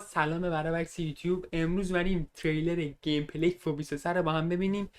سلام برای بکس یوتیوب. امروز بریم تریلر گیم پلی فیفا 23 رو با هم ببینیم.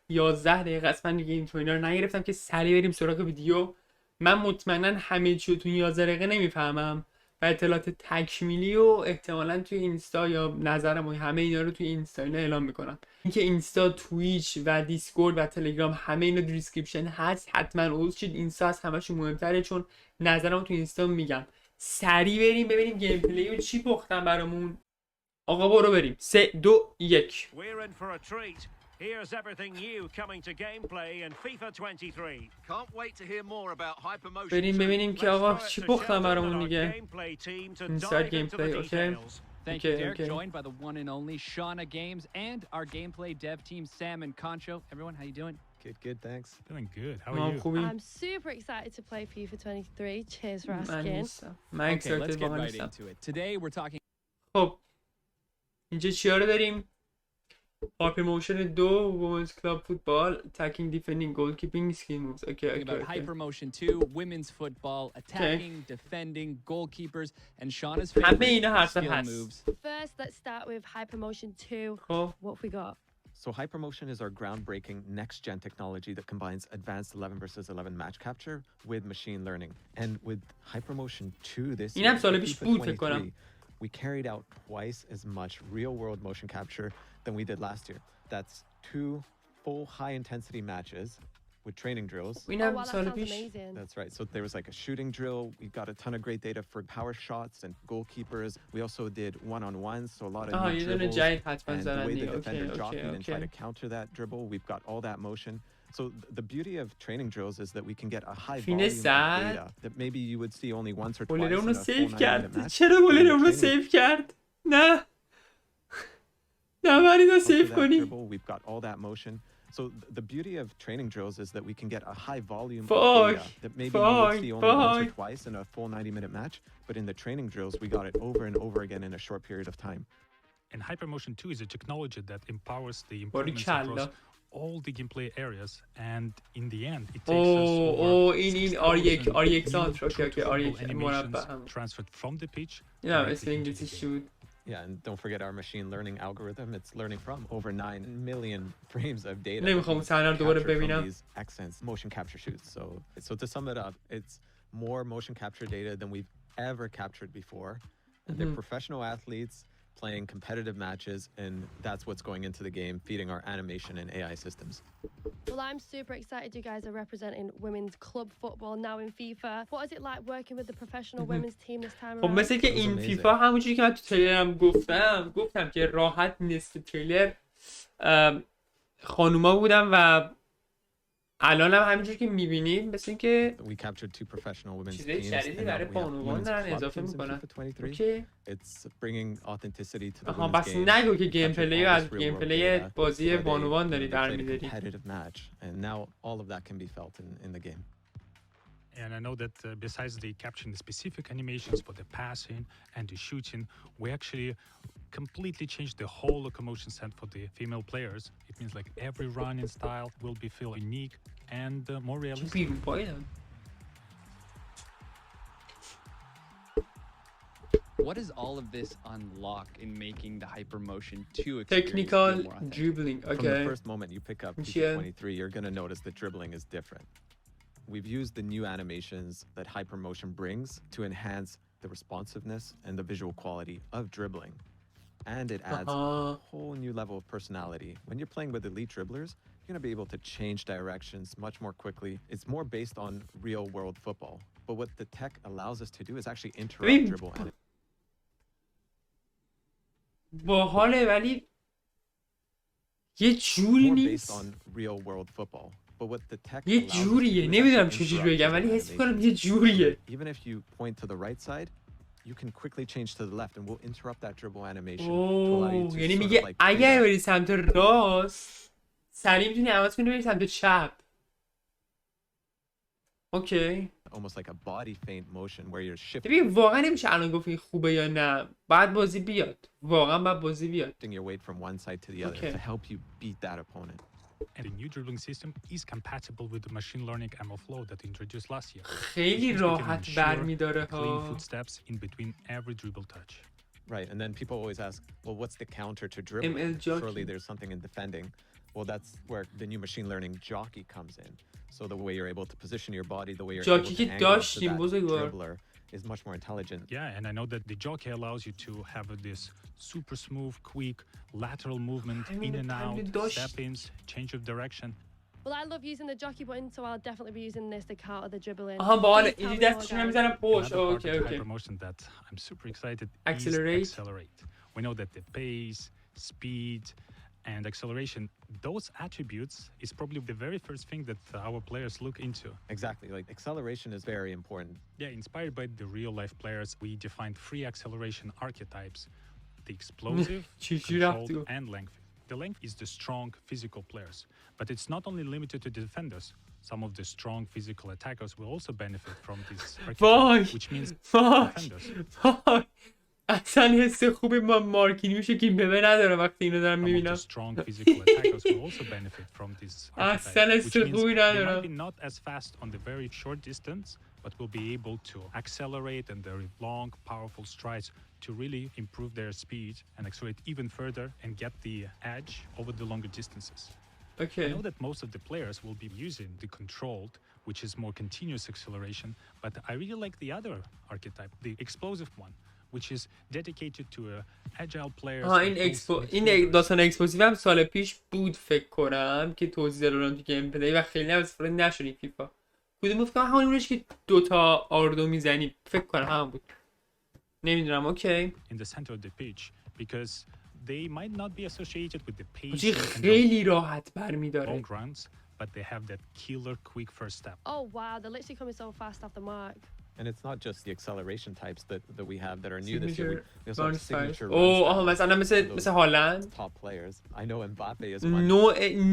11 دقیقه است من دیگه این اینا رو نگرفتم که سریع بریم سراغ ویدیو. من مطمئنا همه چی رو تو 11 دقیقه نمیفهمم و اطلاعات تکمیلی و احتمالاً توی اینستا یا نظرم و همه اینا رو توی اینستا اینا اعلام میکنم. اینکه اینستا، تویچ و دیسکورد و تلگرام همه اینا تو دیسکریپشن هست، حتما عضو شید. اینستا از همه‌شون مهمتره چون نظرمو تو اینستا میگم. سریع بریم ببینیم گیم پلی رو چی پختن برامون. آقا برو بریم. 3 2 1. Here's everything new coming to gameplay in FIFA 23. Can't wait to hear more about hypermotion. بریم ببینیم که آقا چی پختن برامون دیگه. Inside gameplay, okay. Thank you, Derek. Joined by the one and only Shauna Games and our gameplay dev team, Sam and Concho. Everyone, how you doing? Good, thanks. Doing good. How are you? I'm super excited to play FIFA 23. Cheers for asking. Okay, let's get right into it. Today we're talking. خب اینجا چیا رو داریم؟ Hypermotion 2, Women's Club Football, Attacking, Defending, Goalkeeping, Skill Moves. Okay. About Hypermotion 2, Women's Football, Attacking, Defending, Goalkeepers, and Shauna's favorite skill moves. First, let's start with Hypermotion 2. Oh. What have we got? So Hypermotion is our groundbreaking next-gen technology that combines advanced 11 versus 11 match capture with machine learning. And with Hypermotion 2 this year, FIFA 23, we carried out twice as much real-world motion capture than we did last year. That's 2 full high-intensity matches with training drills. Wow, that sounds amazing. That's right. So there was like a shooting drill. We got a ton of great data for power shots and goalkeepers. We also did one-on-ones, so a lot of new dribbles. And the way the defender dropped in and tried to counter that dribble, we've got all that motion. So the beauty of training drills is that we can get a high volume of data that maybe you would see only once or twice in a full 9-minute match. چرا گلر اون رو سیو کرد؟ نه من اینو سیو کنی. We've got all that motion. So the beauty of training drills is that we can get a high volume of data that maybe you would see only once or twice in a full 90-minute match, but in the training drills we got it over and over again in a short period of time. And Hypermotion 2 is a technology that empowers the improvements across all the gameplay areas, and in the end it takes us over این R1 animations transferred from the pitch. Yeah, it's English shoot. Yeah, and don't forget our machine learning algorithm. It's learning from over 9 million frames of data from these accents motion capture shoots. So to sum it up, it's more motion capture data than we've ever captured before. And they're professional athletes playing competitive matches, and that's what's going into the game, feeding our animation and AI systems. Well, I'm super excited you guys are representing women's club football now in FIFA. What is it like working with the professional women's team this time around? خب مثل که این فیفا همونجوری که من تو تریلرم گفتم که راحت نصف تریلر خانوما بودن و الان هم همینجوری که میبینیم مثل اینکه we captured 2 professional women's چیزای جدیدی برای خانوما دارن اضافه میکنن. اوکی. It's bringing authenticity to the women's بس نگو که گیم پلی از گیم پلی بازی بانوان داری در میذاری. And now all of that can be felt in the game. And I know that besides the capturing the specific animations for the passing and the shooting, we actually completely changed the whole locomotion set for the female players. It means like every running style will be feel unique and more realistic. What does all of this unlock in making the Hypermotion 2 experience Technical dribbling. Okay. From the first moment you pick up FIFA 23, you're going to notice that dribbling is different. We've used the new animations that Hypermotion brings to enhance the responsiveness and the visual quality of dribbling. And it adds a whole new level of personality. When you're playing with elite dribblers, you're going to be able to change directions much more quickly. It's more based on real-world football. But what the tech allows us to do is actually interrupt dribble. باحاله ولی یه جوری نیست. یه جوریه نمیدونم چجوری بگم ولی حس می‌کنم یه جوریه. Even if you point to the right side, you can quickly change to the left and we'll interrupt that dribble animation to allow you to یعنی میگه اگر بری سمت راست سریع میتونی عوض کنی بری سمت چپ. اوکی. Almost like a body feint motion where you're shifting. ببین واقعا نمیشه الان گفت این خوبه یا نه. بعد بازی بیاد. واقعا بعد بازی بیاد. Your weight from one side to the other to help you beat that opponent. And the new dribbling system is compatible with the machine learning ML flow that introduced last year. خیلی راحت برمی‌داره ها. Clean footsteps in between every dribble touch. Right, and then people always ask, well, what's the counter to dribbling? Surely there's something in defending. Well, that's where the new machine learning jockey comes in. So the way you're able to position your body, the way you're able to angle so that dribbler is much more intelligent. Yeah, and I know that the jockey allows you to have this super smooth, quick, lateral movement, in and out, step-ins, change of direction. Well, I love using the jockey button, so I'll definitely be using this to counter the dribbling. باحال. اینجوری دستشون میزنم پشت. اوکی. Promotion that I'm super excited. Accelerate. We know that the pace, speed, and acceleration, those attributes is probably the very first thing that our players look into. Exactly, like acceleration is very important. Yeah, inspired by the real life players, we defined 3 acceleration archetypes: the explosive, controlled, and lengthy. The length is the strong physical players, but it's not only limited to the defenders. Some of the strong physical attackers will also benefit from this archetype, which means defenders. اصلا حس خوبی با مارکینیوش که ببه نداره وقتی اینو دارم میبینم. اصلا حس خوبی ندارم. Not as fast on the very short distance, but will be able to accelerate and their long, powerful strides to really improve their speed and accelerate even further and get the edge over the longer distances. Okay. I know that most of the players will be using the controlled, which is more continuous acceleration, but I really like the other archetype, the explosive one, which is dedicated to agile players. این داستان اکسپلوسیو هم سال پیش بود فکر کنم که توضیح دادم تو گیم پلی و خیلی هم استفاده نشد فیفا. کدوم فکر کنم همونش که 2 تا آردو میزنی فکر کنم همون بود. نمیدونم. اوکی. In the center of the pitch because they might not be associated with the pace. خیلی راحت برمی‌داره. But they have that killer quick first step. Oh wow, they're literally coming so fast off the mark. And it's not just the acceleration types that we have that are new this year. We also have signature مثلا مثل هالند. Top players. I know Mbappe is one.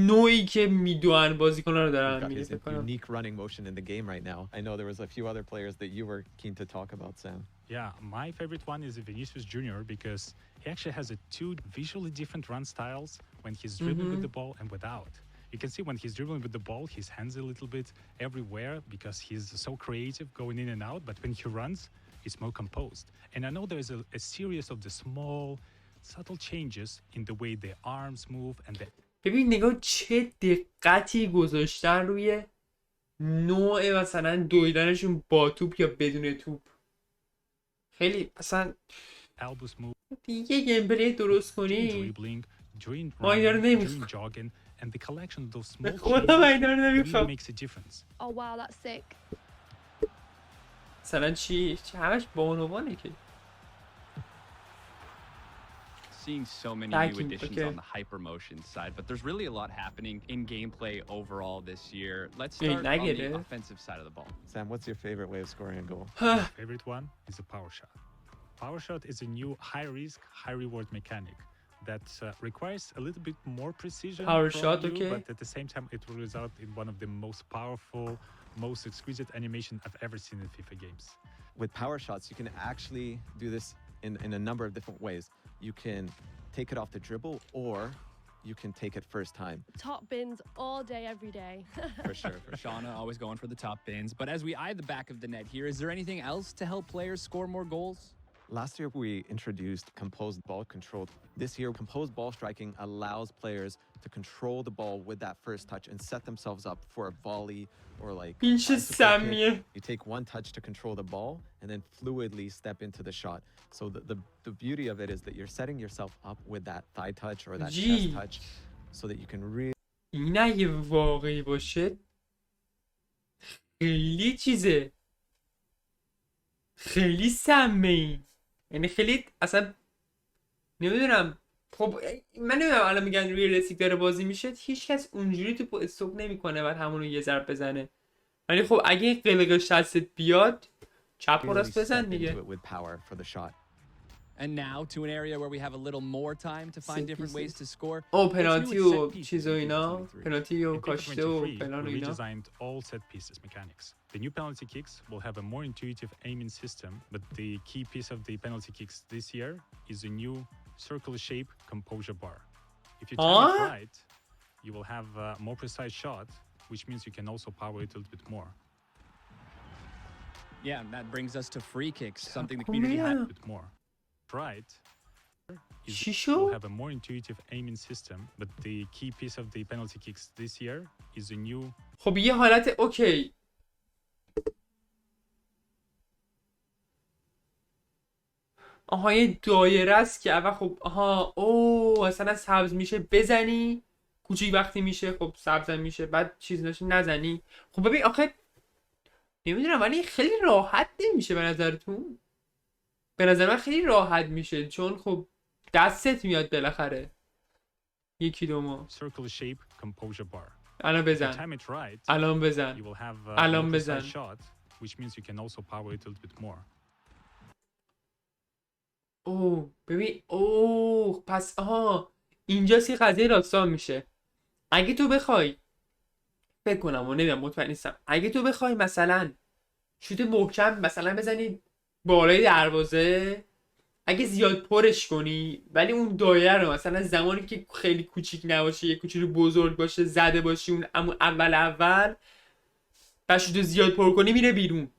نوعی که میدونن بازیکن‌ها رو دارن میگه فکر کنم. Unique running motion in the game right now. I know there was a few other players that you were keen to talk about, Sam. Yeah, my favorite one is Venusius Jr because he actually has 2 visually different run styles when he's dribbling with the ball and without. You can see when he's dribbling with the ball, his hands a little bit everywhere because he's so creative going in and out. But when he runs, he's more composed. And I know there's a series of the small, subtle changes in the way the arms move and the... ببین نگاه چه دقتی گذاشتن روی نوع مثلا دویدنشون با توپ یا بدون توپ. خیلی اصلا دیگه گیم پلی درست کنی ما اینا رو نمیخوام. And the collection of those small changes really makes a difference. Oh wow, that's sick. مثلا چی همش بانوانه که Seeing so many new additions on the hypermotion side, but there's really a lot happening in gameplay overall this year. Let's start on the offensive side of the ball. Sam, what's your favorite way of scoring a goal? My favorite one is a power shot. Power shot is a new high-risk, high-reward mechanic that requires a little bit more precision power from shot, you, okay. But at the same time it will result in one of the most powerful, most exquisite animation I've ever seen in FIFA games. With power shots, you can actually do this in a number of different ways. You can take it off the dribble or you can take it first time. Top bins all day, every day. For sure. Shauna always going for the top bins. But as we eye the back of the net here, is there anything else to help players score more goals? Last year, we introduced composed ball control. This year, composed ball striking allows players to control the ball with that first touch and set themselves up for a volley or like you take one touch to control the ball and then fluidly step into the shot. So the beauty of it is that you're setting yourself up with that thigh touch or that chest touch so that you can really... این اگه واقعی باشه خیلی چیزه خیلی سمه این یعنی خیلی اصلا نمیدونم. خب من نمیدونم الان میگن ریالستیک داره بازی میشه هیچ کس اونجوری تو استوک نمیکنه بعد همونو یه ضرب بزنه ولی خب اگه قلقش دستت بیاد چپ و راست بزن دیگه. And now to an area where we have a little more time to find different ways to score. پنالتی و چیز و اینا پنالتی و کاشته و فلان و اینا. Redesigned all set pieces mechanics. The new penalty kicks will have a more intuitive aiming system, but the key piece of the penalty kicks this year is a new circular shape composure bar. If you time it right, you will have a more precise shot, which means you can also power it a little bit more. Yeah, and that brings us to free kicks, something the community had a bit more. right, چی we'll شو؟ have a more intuitive aiming system, but the key piece of the penalty kicks this year is a new. خب یه حالت اوکی. آها یه دایره است که اول خب آها مثلا سبز میشه بزنی، کوچیک وقتی میشه خب سبز میشه، بعد چیز نشه نزنی. خب ببین آخه نمیدونم ولی خیلی راحت نمیشه به نظرتون؟ به نظر من خیلی راحت میشه چون خب دستت میاد بالاخره. یکی دوما Circle shape composure bar. الان بزن. Time it right. الان بزن. You will have الان a بزن. shot, which means you can also power it a little bit more. ببین پس اینجاست که قضیه راستان میشه. اگه تو بخوای فکر کنم و نمیدونم مطمئن نیستم، اگه تو بخوای مثلا شوت محکم مثلا بزنی بالای دروازه، اگه زیاد پرش کنی ولی اون دایره رو مثلا زمانی که خیلی کوچیک نباشه یه کوچولو بزرگ باشه زده باشی اون اول بعد شوت زیاد پر کنی میره بیرون.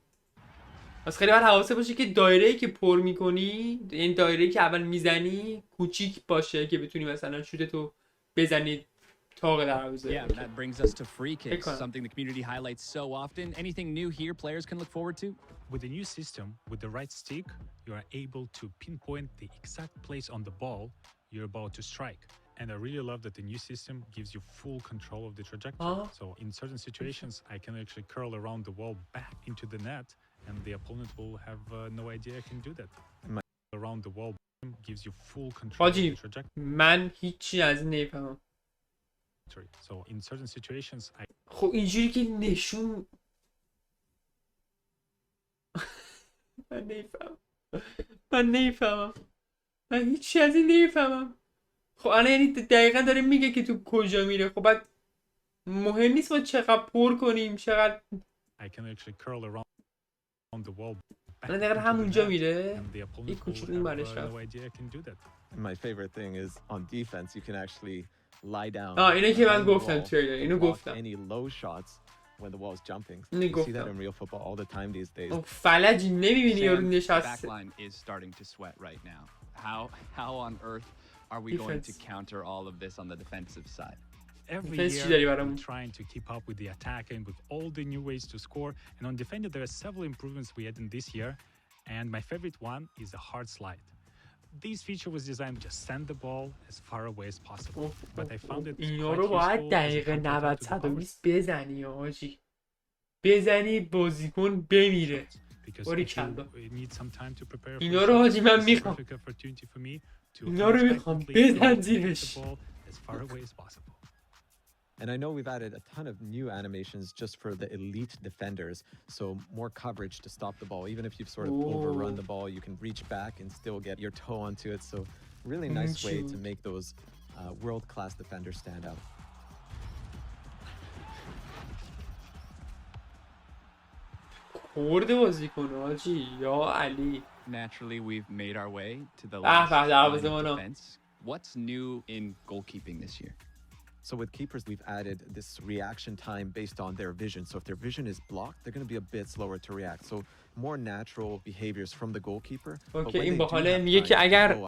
پس خیلی باید حواست باشه که دایره‌ای که پر می‌کنی، یعنی دایره‌ای که اول میزنی کوچیک باشه که بتونی مثلا شوتتو بزنی طاق دروازه. Yeah, that brings us to free kicks, something the community highlights so often. Anything new here players can look forward to? With the new system, with the right stick, you are able to pinpoint the exact place on the ball you're about to strike. And I really love that the new system gives you full control of the trajectory. So in certain situations, I can actually curl around the wall back into the net, and the opponent will have no idea I can do that. Around the wall gives you full control of the trajectory. من هیچی از این نمیفهمم. So in certain situations, خب اینجوری که نشون من نمیفهمم. من هیچی از این نمیفهمم. خب الان یعنی دقیقا داره میگه که تو کجا میره. خب بعد مهم نیست ما چقدر پر کنیم چقدر I can actually curl around the wall. الان دقیقا همونجا میره. یک کوچولو این برش رفت. My favorite thing is on defense you can actually lie down. اینه که من گفتم ترلیر. اینو گفتم. Any low shots when the wall's jumping. اینو You see that گفتم. in real football all the time these days. فلجی نمیبینی یارو Sam's نشسته. backline is starting to sweat right now. How on earth are we going to counter all of this on the defensive side? Every Defense year, I'm trying to keep up with the attacking, with all the new ways to score. And on defending, there are several improvements we added this year. And my favorite one is the hard slide. This feature was designed to just send the ball as far away as possible. But I found it اینا رو باید دقیقه 90 120 بزنی آجی. بزنی بازیکن بمیره. باری کلا. اینا رو حاجی من میخوام. اینا رو میخوام بزن زیرش. And I know we've added a ton of new animations just for the elite defenders, so more coverage to stop the ball. Even if you've sort of overrun the ball, you can reach back and still get your toe onto it. So really nice way to make those world-class defenders stand out. خورده بازیکن حاجی یا علی. Naturally, we've made our way to the last line of defense. What's new in goalkeeping this year? So with keepers, we've added this reaction time based on their vision. So if their vision is blocked, they're going to be a bit slower to react. So more natural behaviors from the goalkeeper. اوکی این باحاله. میگه که اگر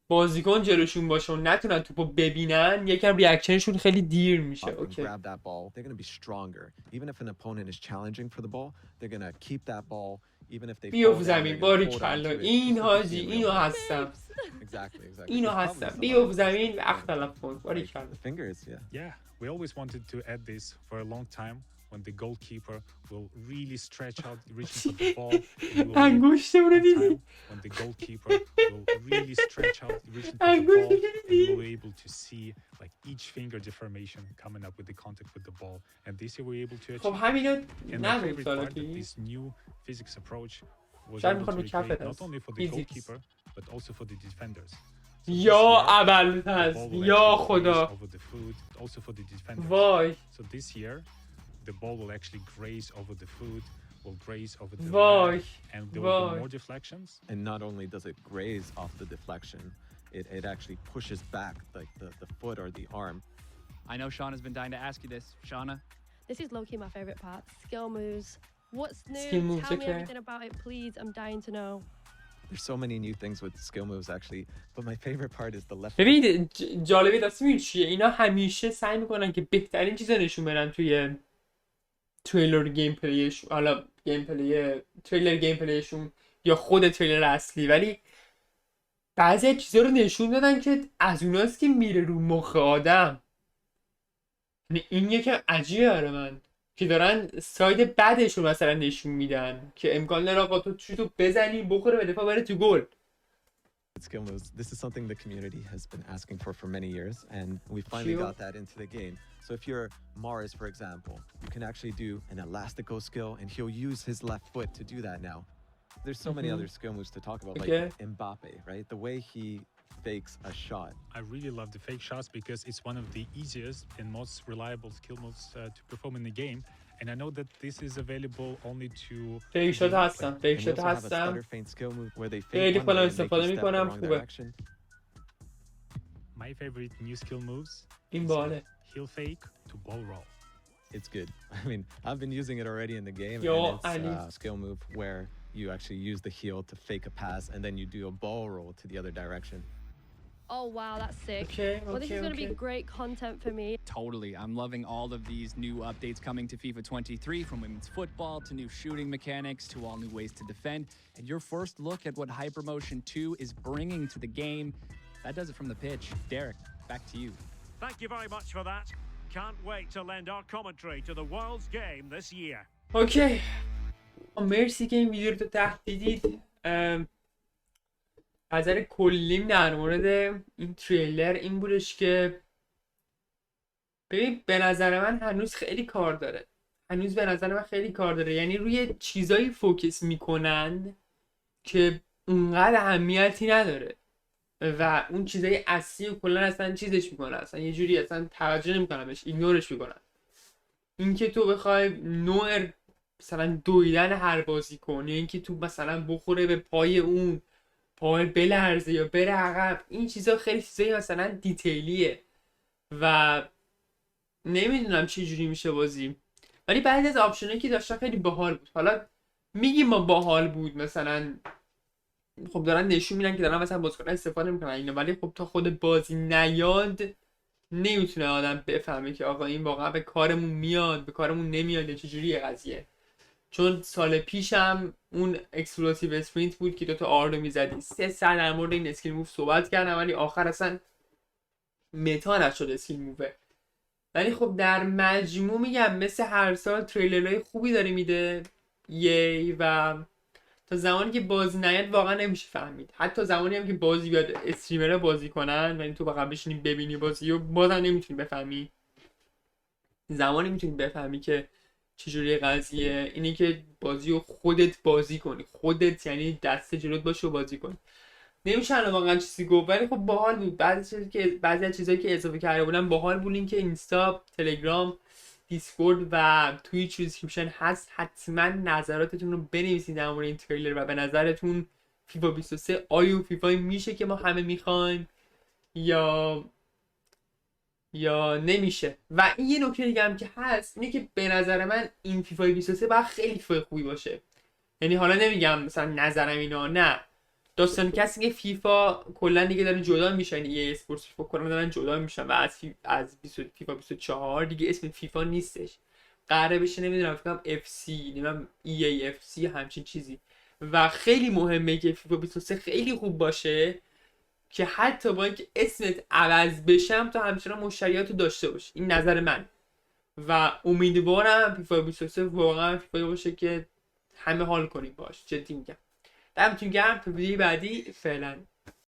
بازیکن جلوشون باشه و نتونن توپو ببینن یکم ریاکشنشون خیلی دیر میشه. اوکی. Grab that ball. They're going to be stronger. Even if an opponent is challenging for the ball, they're going to keep that ball. Even if they بیوف زمین باریکلا. این حاجی اینو هستم. Exactly. اینو هستم. بیوف زمین اختلاف کن. باریکلا. Fingers, Yeah, we always wanted to add this for a long time. When the goalkeeper will really stretch out, reaching for the ball. انگشتم رو دیدی؟ When the goalkeeper will really stretch out, reaching for the ball, and we were able to see like each finger deformation coming up with the contact with the ball. And this year we were able to achieve. خب همینا And my favorite part of this new physics approach was able to recreate not only for the goalkeeper but also for the defenders. یا اول هست یا خدا. Also for the defenders. وای. So this year. The ball will actually graze over the foot, will graze over the leg, and there will be more deflections. And not only does it graze off the deflection, it actually pushes back like the foot or the arm. I know Shauna's been dying to ask you this. Shauna? This is low-key my favorite part. Skill moves. What's new? Skill moves, Tell me okay. everything about it, please. I'm dying to know. There's so many new things with skill moves actually, but my favorite part is the left. ببین جالبی داستان چیه؟ اینا همیشه سعی میکنن که بهترین چیزا نشون بدن توی تریلر گیم پلیش، حالا گیم پلی تریلر گیم پلیشون یا خود تریلر اصلی، ولی بعضی چیزا رو نشون دادن که از اوناست که میره رو مخ آدم. یعنی این یکم عجیبه برای من که دارن ساید بعدش رو مثلا نشون میدن که امکان داره آقا تو شوتو بزنی بخوره به دفاع بره تو گل. Skill moves. This is something the community has been asking for many years, and we finally got that into the game. So if you're Mars, for example, you can actually do an elastico skill, and he'll use his left foot to do that now. There's so many other skill moves to talk about, like Mbappe, right? The way he fakes a shot. I really love the fake shots because it's one of the easiest and most reliable skill moves to perform in the game. And I know that this is available only to fake shot هستم. fake shot هستم. خیلی خودم استفاده میکنم خوبه. My favorite new skill moves. این باله. Heel fake to ball roll. It's good. I mean, I've been using it already in the game, and it's a skill move where you actually use the heel to fake a pass, and then you do a ball roll to the other direction. Oh wow, that's sick. Okay, well, this is going to be great content for me. Totally. I'm loving all of these new updates coming to FIFA 23, from women's football to new shooting mechanics to all new ways to defend. And your first look at what Hypermotion 2 is bringing to the game, that does it from the pitch. Derek, back to you. Thank you very much for that. Can't wait to lend our commentary to the world's game this year. Okay. مرسی که این ویدیو رو تحت دیدید. نظر کلیم در مورد این تریلر این بودش که ببین به نظر من هنوز خیلی کار داره. یعنی روی چیزایی فوکس میکنن که اونقدر اهمیتی نداره و اون چیزای اصلی و کلا اصلا چیزش میکنن، اصلا یه جوری اصلا توجه نمیکنن بهش، ایگنورش میکنن. اینکه تو بخوای نوع مثلا دویدن هر بازیکن، یا اینکه تو مثلا بخوره به پای اون، پای بلرزه یا بره عقب، این چیزا خیلی چیزای مثلا دیتیلیه و نمیدونم چه جوری میشه بازی. ولی بعضی از آپشنایی که داشتن خیلی باحال بود. حالا میگیم ما باحال بود، مثلا خب دارن نشون میدن که دارن مثلا بازیکن استفاده میکنن اینا، ولی خب تا خود بازی نیاد نمیتونه آدم بفهمه که آقا این واقعا به کارمون میاد، به کارمون نمیاد، چه جوریه قضیه. چون سال پیشم اون اکسپلوسیو اسپرینت بود که دوتا آر رو میزدی، 3 ساعت در مورد این اسکیل موو صحبت کردم ولی آخر اصلا متا نشد اسکیل مووه. ولی خب در مجموع میگم مثل هر سال تریلرهای خوبی داره میده یی، و تا زمانی که بازی نیاد واقعا نمیشه فهمید. حتی زمانی هم که بازی بیاد استریمر بازی کنن و تو واقعا بشینی ببینی بازی رو، بازم نمیتونی بفهمی. زمانی میتونی بفهمی که چجوری قضیه اینه که بازی رو خودت بازی کنی، خودت یعنی دست جلوت باشه و بازی کنی. نمیشه الان واقعا چیزی گفت، ولی خب باحال بود. بعضی از چیزایی که اضافه کرده بودن باحال بود. این که اینستا، تلگرام، دیسکورد و توییچ دیسکریپشن هست. حتما نظراتتون رو بنویسید در مورد این تریلر و به نظرتون فیفا 23 آیا فیفا میشه که ما همه میخوایم یا نمیشه. و این یه نکته دیگه هم که هست اینه که به نظر من این فیفا 23 باید خیلی فیفا خوبی باشه. یعنی حالا نمیگم مثلا نظرم اینا، نه، داستان کسی که فیفا کلا دیگه دارن جدا میشن، ای اسپورتس فیفا کلا دارن جدا میشن و از فیفا 24 دیگه اسم فیفا نیستش، قراره بشه نمیدونم فکر کنم اف سی، نمیدونم ای ای اف سی، همچین چیزی. و خیلی مهمه که فیفا 23 خیلی خوب باشه که حتی با اینکه اسمت عوض بشم تو همچنان مشتریاتو داشته باشه. این نظر من و امیدوارم فیفا 23 واقعا فیفا باشه که همه حال کنیم باش. جدی میگم. دمتون گرم. تا ویدیو بعدی فعلا.